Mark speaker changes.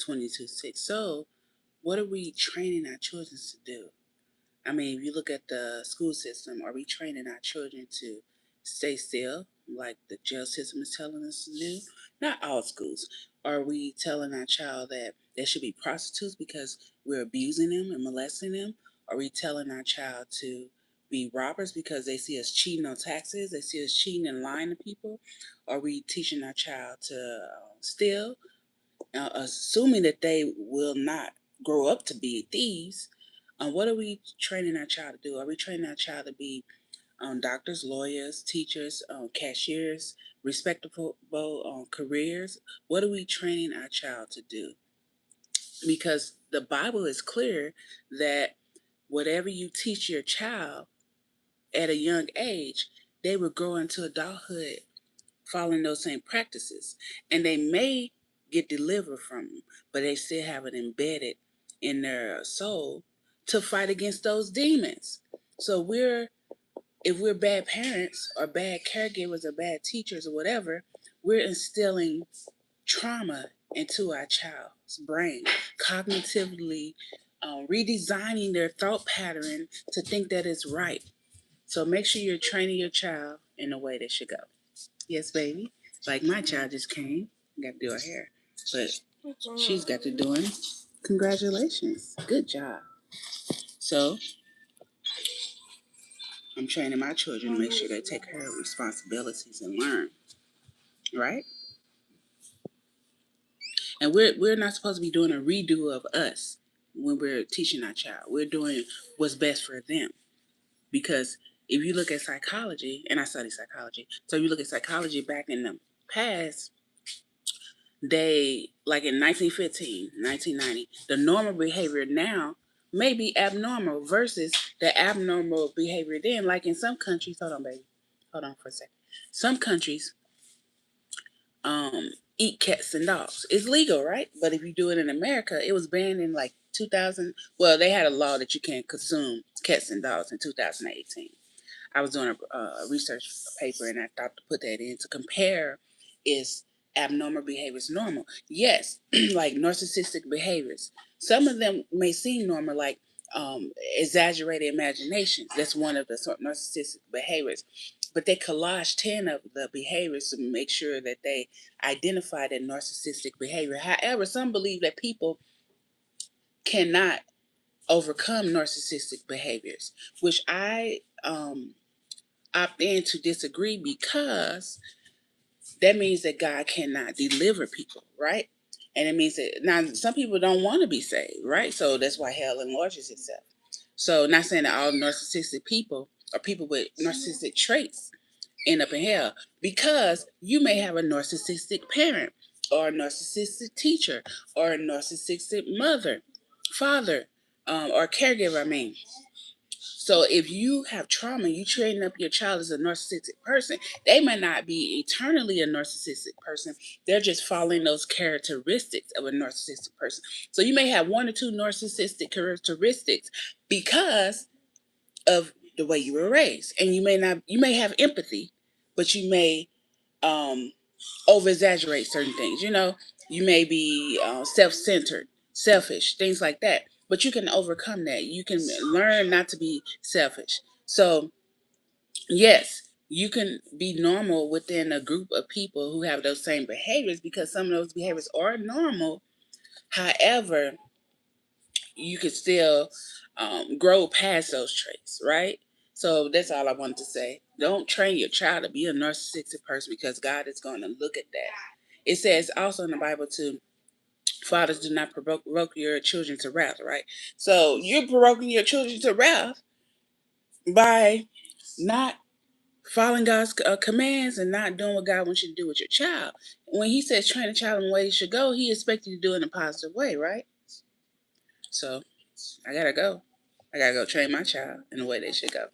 Speaker 1: 22:6. So what are we training our children to do? I mean, if you look at the school system, are we training our children to stay still, like the jail system is telling us to do? Not all schools. Are we telling our child that they should be prostitutes because we're abusing them and molesting them? Are we telling our child to be robbers because they see us cheating on taxes, they see us cheating and lying to people? Are we teaching our child to steal, assuming that they will not grow up to be thieves? What are we training our child to do? Are we training our child to be doctors, lawyers, teachers, cashiers, respectable careers? What are we training our child to do? Because the Bible is clear that whatever you teach your child at a young age, they will grow into adulthood following those same practices. And they may get delivered from them, but they still have it embedded in their soul to fight against those demons. So if we're bad parents or bad caregivers or bad teachers or whatever, we're instilling trauma into our child's brain, cognitively redesigning their thought pattern to think that it's right. So make sure you're training your child in the way they should go. Yes, baby. Like my child just came. Got to do her hair. But she's got to do it. Congratulations. Good job. So I'm training my children to make sure they take care of responsibilities and learn. Right? And we're not supposed to be doing a redo of us when we're teaching our child. We're doing what's best for them. Because if you look at psychology, and I study psychology, so you look at psychology back in the past, they, like in 1915, 1990, the normal behavior now may be abnormal versus the abnormal behavior then. Like in some countries, hold on, baby. Hold on for a second. Some countries eat cats and dogs. It's legal, right? But if you do it in America, it was banned in like 2000. Well, they had a law that you can't consume cats and dogs in 2018. I was doing a research paper, and I thought to put that in to compare is abnormal behaviors normal. Yes, like narcissistic behaviors. Some of them may seem normal, like exaggerated imaginations. That's one of the narcissistic behaviors. But they collage 10 of the behaviors to make sure that they identify that narcissistic behavior. However, some believe that people cannot overcome narcissistic behaviors, which I opt in to disagree, because that means that God cannot deliver people, right? And it means that now some people don't want to be saved, right? So that's why hell enlarges itself. So not saying that all narcissistic people or people with narcissistic traits end up in hell, because you may have a narcissistic parent or a narcissistic teacher or a narcissistic mother, father, or caregiver, I mean. So if you have trauma, you training up your child as a narcissistic person, they may not be eternally a narcissistic person. They're just following those characteristics of a narcissistic person. So you may have one or two narcissistic characteristics because of the way you were raised. And you may have empathy, but you may over exaggerate certain things. You may be self-centered, selfish, things like that. But you can overcome that. You can learn not to be selfish. So, yes, you can be normal within a group of people who have those same behaviors, because some of those behaviors are normal. However, you can still grow past those traits, right? So that's all I wanted to say. Don't train your child to be a narcissistic person, because God is going to look at that. It says also in the Bible too, fathers, do not provoke your children to wrath, right? So you're provoking your children to wrath by not following God's commands and not doing what God wants you to do with your child. When he says train a child in the way he should go, he expects you to do it in a positive way, right? So I gotta go. I gotta go train my child in the way they should go.